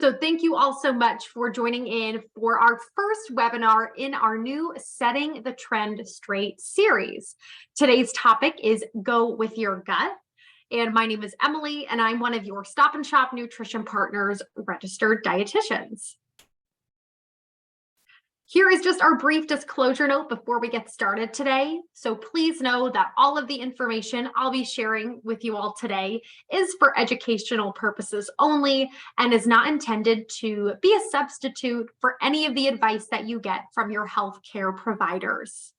So thank you all so much for joining in for our first webinar in our new Setting the Trend Straight series. Today's topic is Go With Your Gut. And my name is Emily, and I'm one of your Stop and Shop Nutrition Partners registered dietitians. Here is just our brief disclosure note before we get started today. So please know that all of the information I'll be sharing with you all today is for educational purposes only and is not intended to be a substitute for any of the advice that you get from your healthcare providers.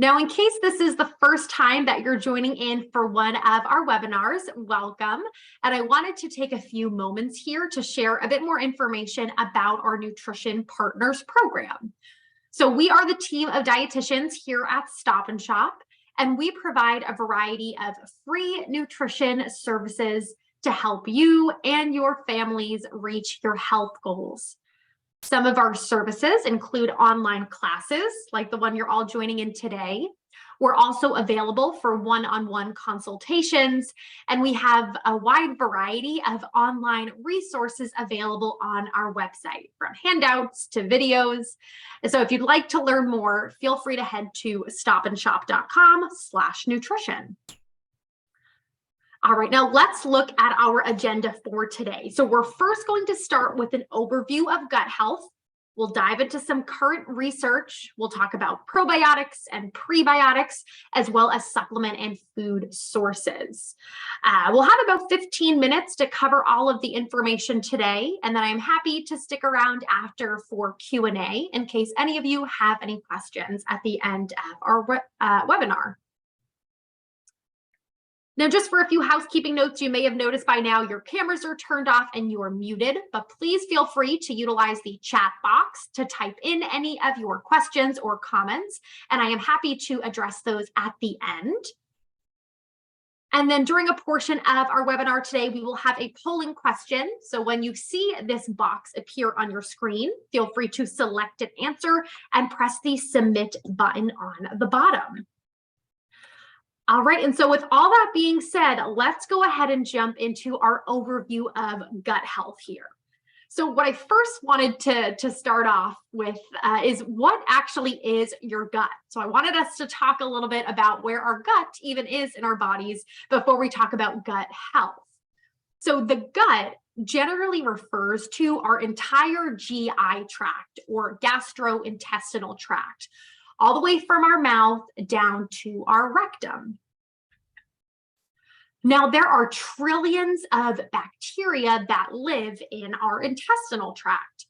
Now, in case this is the first time that you're joining in for one of our webinars, welcome. And I wanted to take a few moments here to share a bit more information about our Nutrition Partners program. So we are the team of dietitians here at Stop and Shop, and we provide a variety of free nutrition services to help you and your families reach your health goals. Some of our services include online classes, like the one you're all joining in today. We're also available for one-on-one consultations, and we have a wide variety of online resources available on our website, from handouts to videos. And so if you'd like to learn more, feel free to head to stopandshop.com/nutrition. All right, now let's look at our agenda for today. So we're first going to start with an overview of gut health. We'll dive into some current research. We'll talk about probiotics and prebiotics, as well as supplement and food sources. We'll have about 15 minutes to cover all of the information today, and then I'm happy to stick around after for Q&A in case any of you have any questions at the end of our webinar. Now, just for a few housekeeping notes, you may have noticed by now your cameras are turned off and you are muted, but please feel free to utilize the chat box to type in any of your questions or comments, and I am happy to address those at the end. And then during a portion of our webinar today, we will have a polling question. So when you see this box appear on your screen, feel free to select an answer and press the submit button on the bottom. All right, and so with all that being said, let's go ahead and jump into our overview of gut health here. So what I first wanted to start off with is what actually is your gut. So I wanted us to talk a little bit about where our gut even is in our bodies before we talk about gut health. So the gut generally refers to our entire GI tract or gastrointestinal tract, all the way from our mouth down to our rectum. Now, there are trillions of bacteria that live in our intestinal tract.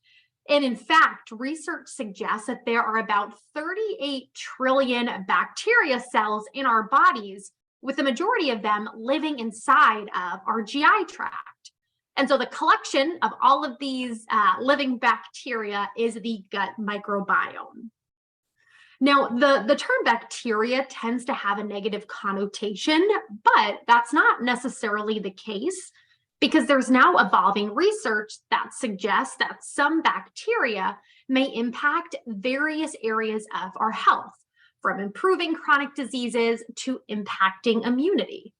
And in fact, research suggests that there are about 38 trillion bacteria cells in our bodies, with the majority of them living inside of our GI tract. And so the collection of all of these living bacteria is the gut microbiome. Now, the term bacteria tends to have a negative connotation, but that's not necessarily the case because there's now evolving research that suggests that some bacteria may impact various areas of our health, from improving chronic diseases to impacting immunity.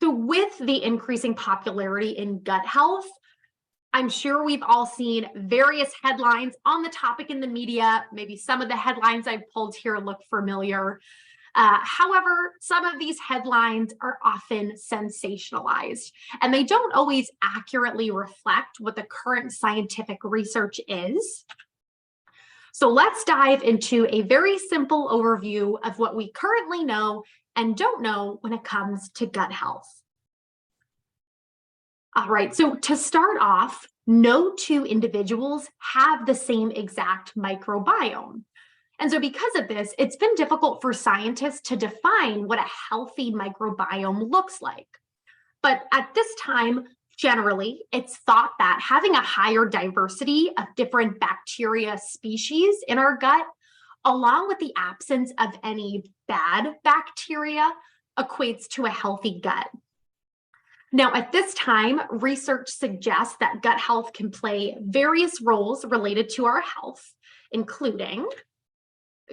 So with the increasing popularity in gut health, I'm sure we've all seen various headlines on the topic in the media. Maybe some of the headlines I've pulled here look familiar. However, some of these headlines are often sensationalized, and they don't always accurately reflect what the current scientific research is. So let's dive into a very simple overview of what we currently know and don't know when it comes to gut health. All right, so to start off, no two individuals have the same exact microbiome. And so because of this, it's been difficult for scientists to define what a healthy microbiome looks like. But at this time, generally, it's thought that having a higher diversity of different bacteria species in our gut, along with the absence of any bad bacteria, equates to a healthy gut. Now, at this time, research suggests that gut health can play various roles related to our health, including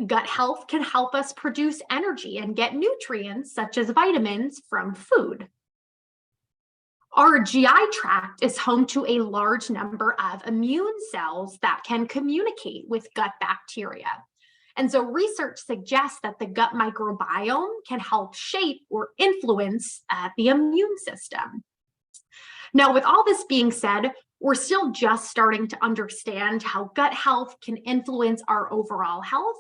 gut health can help us produce energy and get nutrients such as vitamins from food. Our GI tract is home to a large number of immune cells that can communicate with gut bacteria. And so research suggests that the gut microbiome can help shape or influence the immune system. Now, with all this being said, we're still just starting to understand how gut health can influence our overall health.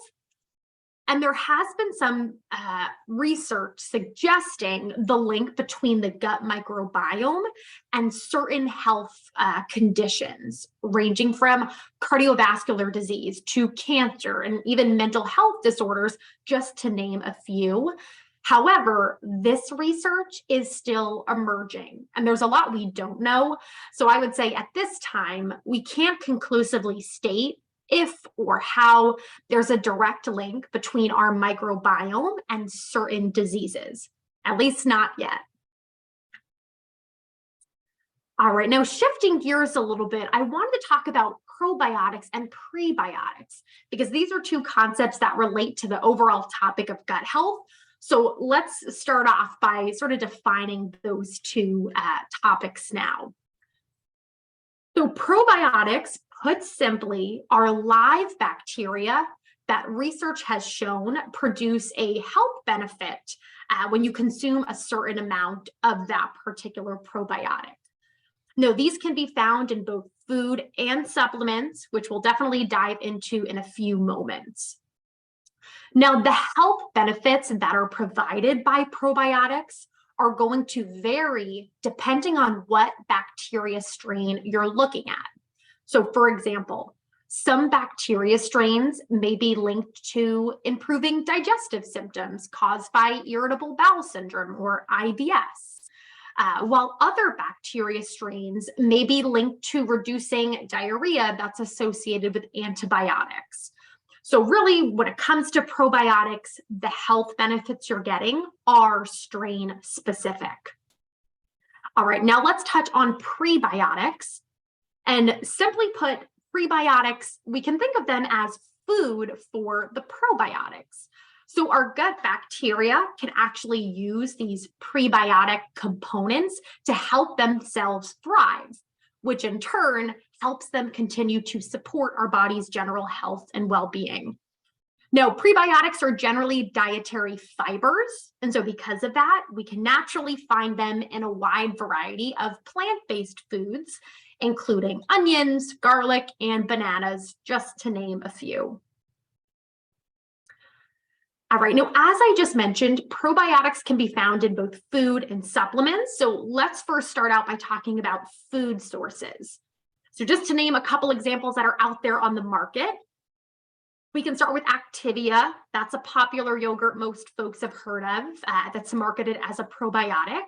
And there has been some research suggesting the link between the gut microbiome and certain health conditions, ranging from cardiovascular disease to cancer and even mental health disorders, just to name a few. However, this research is still emerging, and there's a lot we don't know. So I would say at this time, we can't conclusively state if or how there's a direct link between our microbiome and certain diseases, at least not yet. All right, now shifting gears a little bit, I wanted to talk about probiotics and prebiotics because these are two concepts that relate to the overall topic of gut health. So let's start off by sort of defining those two topics now. So probiotics, put simply, are live bacteria that research has shown produce a health benefit when you consume a certain amount of that particular probiotic. Now, these can be found in both food and supplements, which we'll definitely dive into in a few moments. Now, the health benefits that are provided by probiotics are going to vary depending on what bacteria strain you're looking at. So, for example, some bacteria strains may be linked to improving digestive symptoms caused by irritable bowel syndrome or IBS, while other bacteria strains may be linked to reducing diarrhea that's associated with antibiotics. So really, when it comes to probiotics, the health benefits you're getting are strain specific. All right, now let's touch on prebiotics. And simply put, prebiotics, we can think of them as food for the probiotics. So our gut bacteria can actually use these prebiotic components to help themselves thrive, which in turn helps them continue to support our body's general health and well-being. Now, prebiotics are generally dietary fibers, and so because of that, we can naturally find them in a wide variety of plant-based foods, including onions, garlic, and bananas, just to name a few. All right, now, as I just mentioned, probiotics can be found in both food and supplements. So let's first start out by talking about food sources. So just to name a couple examples that are out there on the market, we can start with Activia. That's a popular yogurt most folks have heard of that's marketed as a probiotic.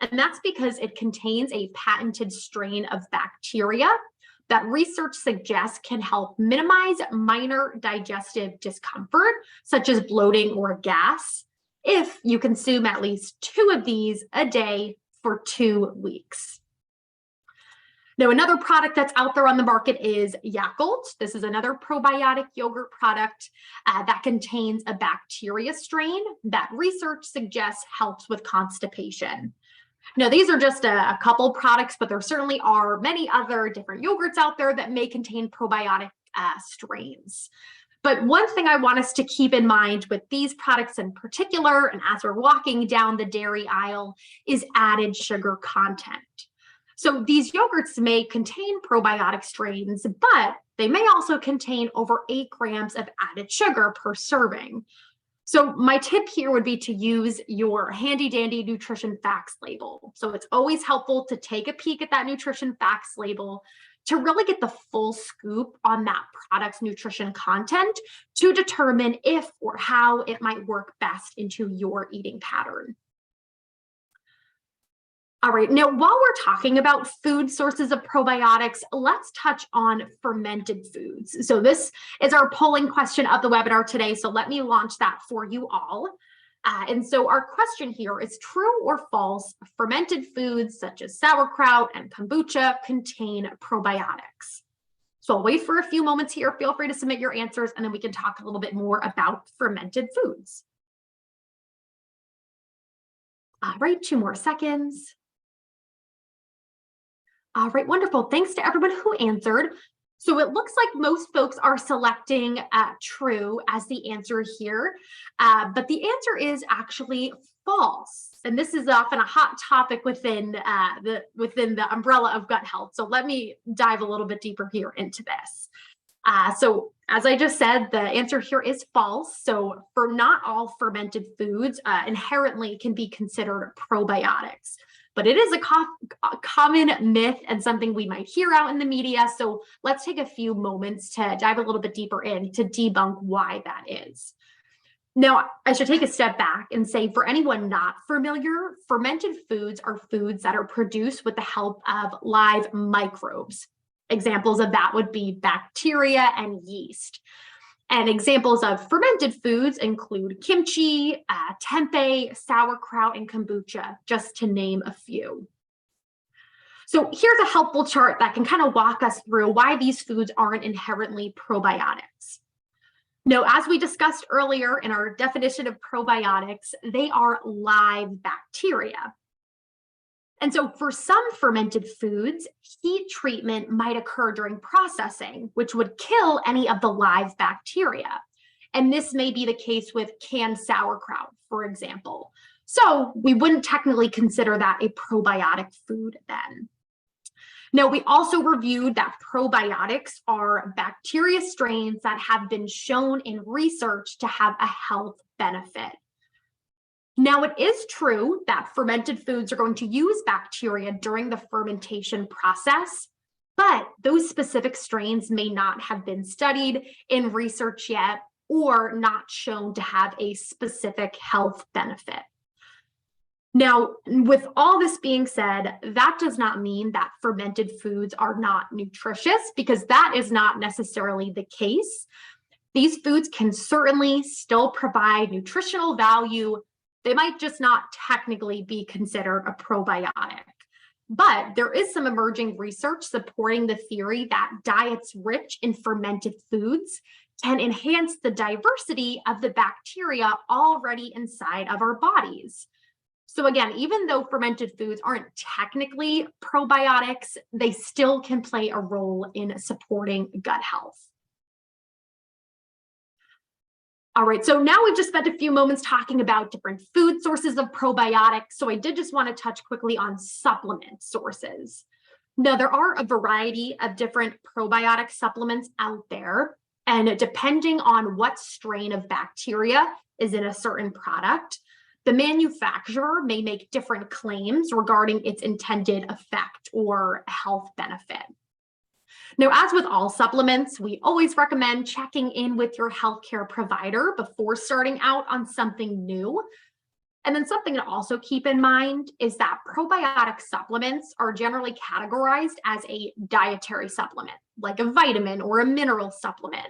And that's because it contains a patented strain of bacteria that research suggests can help minimize minor digestive discomfort, such as bloating or gas, if you consume at least 2 of these a day for 2 weeks. Now, another product that's out there on the market is Yakult. This is another probiotic yogurt product that contains a bacteria strain that research suggests helps with constipation. Now, these are just a couple products, but there certainly are many other different yogurts out there that may contain probiotic strains. But one thing I want us to keep in mind with these products in particular, and as we're walking down the dairy aisle, is added sugar content. So these yogurts may contain probiotic strains, but they may also contain over 8 grams of added sugar per serving. So my tip here would be to use your handy dandy nutrition facts label. So it's always helpful to take a peek at that nutrition facts label to really get the full scoop on that product's nutrition content to determine if or how it might work best into your eating pattern. All right, now while we're talking about food sources of probiotics, let's touch on fermented foods. So this is our polling question of the webinar today, so let me launch that for you all. And so our question here is, true or false, fermented foods such as sauerkraut and kombucha contain probiotics? So I'll wait for a few moments here. Feel free to submit your answers, and then we can talk a little bit more about fermented foods. All right, 2 more seconds. All right, wonderful. Thanks to everyone who answered. So it looks like most folks are selecting true as the answer here, but the answer is actually false. And this is often a hot topic within the umbrella of gut health. So let me dive a little bit deeper here into this. So as I just said, the answer here is false. So for not all fermented foods inherently can be considered probiotics. But it is a common myth and something we might hear out in the media. So let's take a few moments to dive a little bit deeper in to debunk why that is. Now, I should take a step back and say, for anyone not familiar, fermented foods are foods that are produced with the help of live microbes. Examples of that would be bacteria and yeast. And examples of fermented foods include kimchi, tempeh, sauerkraut, and kombucha, just to name a few. So here's a helpful chart that can kind of walk us through why these foods aren't inherently probiotics. Now, as we discussed earlier in our definition of probiotics, they are live bacteria. And so for some fermented foods, heat treatment might occur during processing, which would kill any of the live bacteria. And this may be the case with canned sauerkraut, for example. So we wouldn't technically consider that a probiotic food then. Now, we also reviewed that probiotics are bacteria strains that have been shown in research to have a health benefit. Now, it is true that fermented foods are going to use bacteria during the fermentation process, but those specific strains may not have been studied in research yet or not shown to have a specific health benefit. Now, with all this being said, that does not mean that fermented foods are not nutritious, because that is not necessarily the case. These foods can certainly still provide nutritional value. They might just not technically be considered a probiotic. But there is some emerging research supporting the theory that diets rich in fermented foods can enhance the diversity of the bacteria already inside of our bodies. So again, even though fermented foods aren't technically probiotics, they still can play a role in supporting gut health. All right, so now we've just spent a few moments talking about different food sources of probiotics. So I did just want to touch quickly on supplement sources. Now, there are a variety of different probiotic supplements out there, and depending on what strain of bacteria is in a certain product, the manufacturer may make different claims regarding its intended effect or health benefit. Now, as with all supplements, we always recommend checking in with your healthcare provider before starting out on something new. And then something to also keep in mind is that probiotic supplements are generally categorized as a dietary supplement, like a vitamin or a mineral supplement.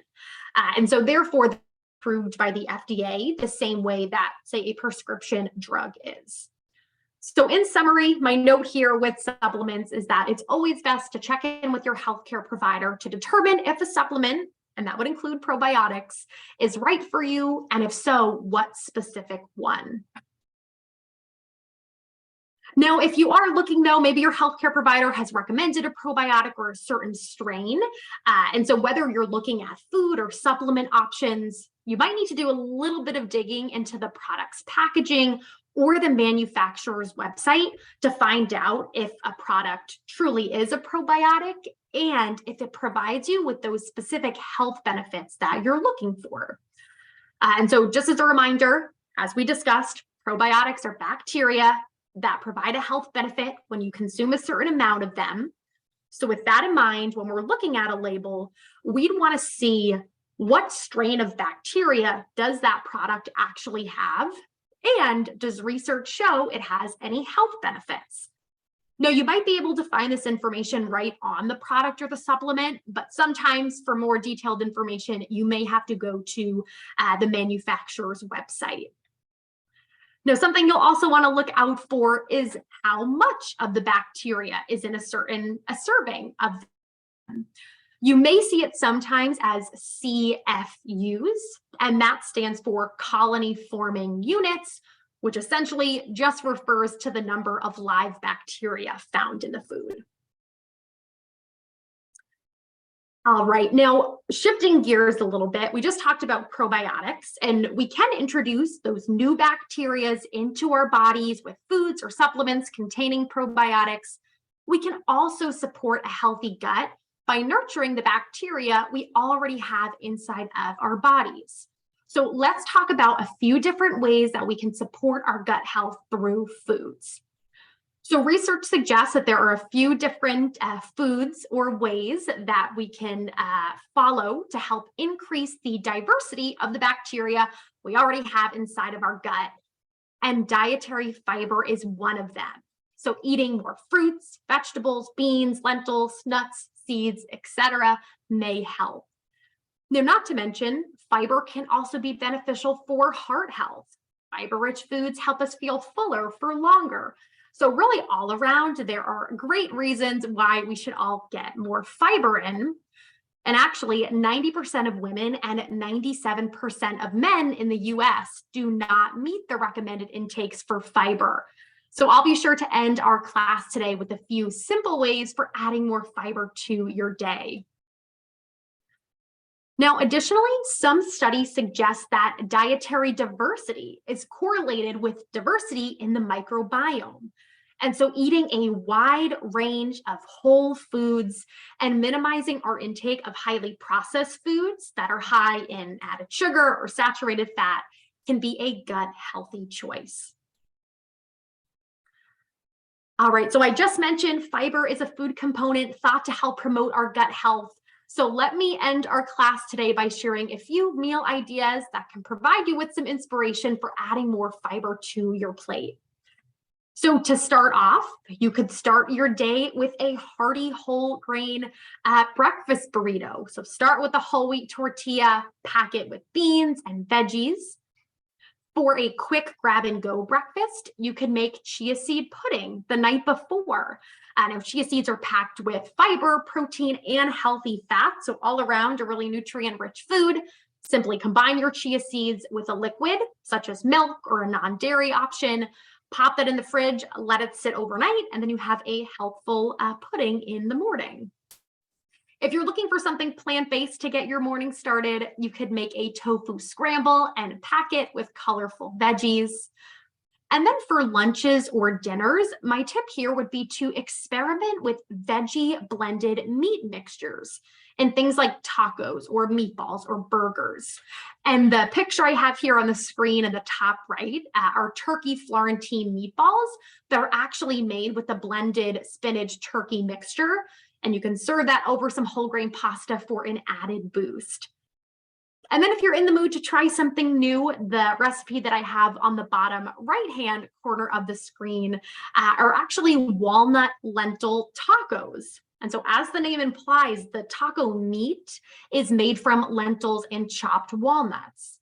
And so therefore, approved by the FDA the same way that, say, a prescription drug is. So in summary, my note here with supplements is that it's always best to check in with your healthcare provider to determine if a supplement, and that would include probiotics, is right for you, and if so, what specific one. Now, if you are looking, though, maybe your healthcare provider has recommended a probiotic or a certain strain. And so whether you're looking at food or supplement options, you might need to do a little bit of digging into the product's packaging or the manufacturer's website to find out if a product truly is a probiotic and if it provides you with those specific health benefits that you're looking for. And so just as a reminder, as we discussed, probiotics are bacteria that provide a health benefit when you consume a certain amount of them. So with that in mind, when we're looking at a label, we'd want to see what strain of bacteria does that product actually have, and does research show it has any health benefits? Now, you might be able to find this information right on the product or the supplement, but sometimes for more detailed information, you may have to go to the manufacturer's website. Now, something you'll also want to look out for is how much of the bacteria is in a serving of them. You may see it sometimes as CFUs, and that stands for colony forming units, which essentially just refers to the number of live bacteria found in the food. All right, now shifting gears a little bit, we just talked about probiotics, and we can introduce those new bacteria into our bodies with foods or supplements containing probiotics. We can also support a healthy gut by nurturing the bacteria we already have inside of our bodies. So let's talk about a few different ways that we can support our gut health through foods. So research suggests that there are a few different foods or ways that we can follow to help increase the diversity of the bacteria we already have inside of our gut. And dietary fiber is one of them. So eating more fruits, vegetables, beans, lentils, nuts, seeds, etc. may help. Now, not to mention, fiber can also be beneficial for heart health. Fiber-rich foods help us feel fuller for longer. So really all around, there are great reasons why we should all get more fiber in. And actually 90% of women and 97% of men in the US do not meet the recommended intakes for fiber. So I'll be sure to end our class today with a few simple ways for adding more fiber to your day. Now, additionally, some studies suggest that dietary diversity is correlated with diversity in the microbiome. And so eating a wide range of whole foods and minimizing our intake of highly processed foods that are high in added sugar or saturated fat can be a gut healthy choice. All right, so I just mentioned fiber is a food component thought to help promote our gut health. So let me end our class today by sharing a few meal ideas that can provide you with some inspiration for adding more fiber to your plate. So to start off, you could start your day with a hearty whole grain breakfast burrito. So start with a whole wheat tortilla, pack it with beans and veggies. For a quick grab and go breakfast, you can make chia seed pudding the night before. Now, chia seeds are packed with fiber, protein, and healthy fat. So all around a really nutrient-rich food. Simply combine your chia seeds with a liquid, such as milk or a non-dairy option. Pop that in the fridge, let it sit overnight, and then you have a healthful pudding in the morning. If you're looking for something plant-based to get your morning started, you could make a tofu scramble and pack it with colorful veggies. And then for lunches or dinners, my tip here would be to experiment with veggie blended meat mixtures and things like tacos or meatballs or burgers. And the picture I have here on the screen in the top right are turkey Florentine meatballs that are actually made with a blended spinach turkey mixture. And you can serve that over some whole grain pasta for an added boost. And then if you're in the mood to try something new, the recipe that I have on the bottom right-hand corner of the screen are actually walnut lentil tacos. And so as the name implies, the taco meat is made from lentils and chopped walnuts.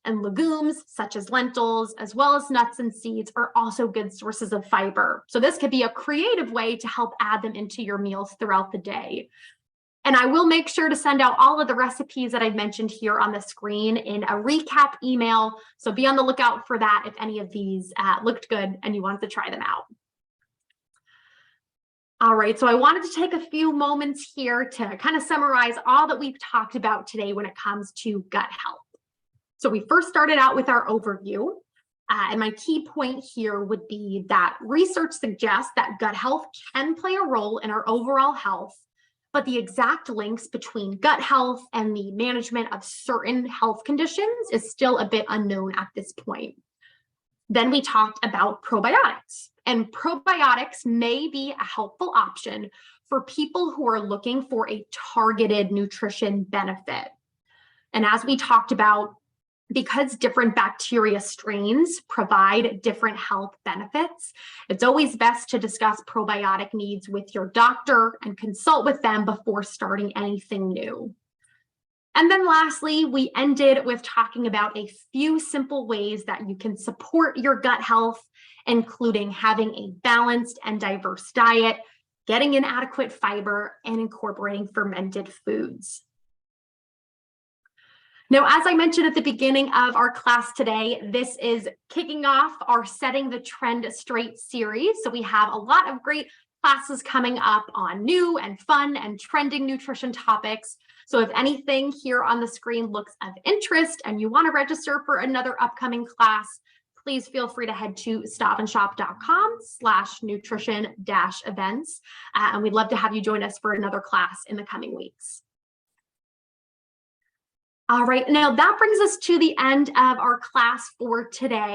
And legumes such as lentils, as well as nuts and seeds, are also good sources of fiber. So this could be a creative way to help add them into your meals throughout the day. And I will make sure to send out all of the recipes that I've mentioned here on the screen in a recap email. So be on the lookout for that if any of these looked good and you wanted to try them out. All right, so I wanted to take a few moments here to kind of summarize all that we've talked about today when it comes to gut health. So we first started out with our overview, and my key point here would be that research suggests that gut health can play a role in our overall health, but the exact links between gut health and the management of certain health conditions is still a bit unknown at this point. Then we talked about probiotics, and probiotics may be a helpful option for people who are looking for a targeted nutrition benefit. And as we talked about, because different bacteria strains provide different health benefits, it's always best to discuss probiotic needs with your doctor and consult with them before starting anything new. And then lastly, we ended with talking about a few simple ways that you can support your gut health, including having a balanced and diverse diet, getting in adequate fiber, and incorporating fermented foods. Now, as I mentioned at the beginning of our class today, this is kicking off our Setting the Trend Straight series. So we have a lot of great classes coming up on new and fun and trending nutrition topics. So if anything here on the screen looks of interest and you want to register for another upcoming class, please feel free to head to stopandshop.com/nutrition-events. And we'd love to have you join us for another class in the coming weeks. All right, now that brings us to the end of our class for today.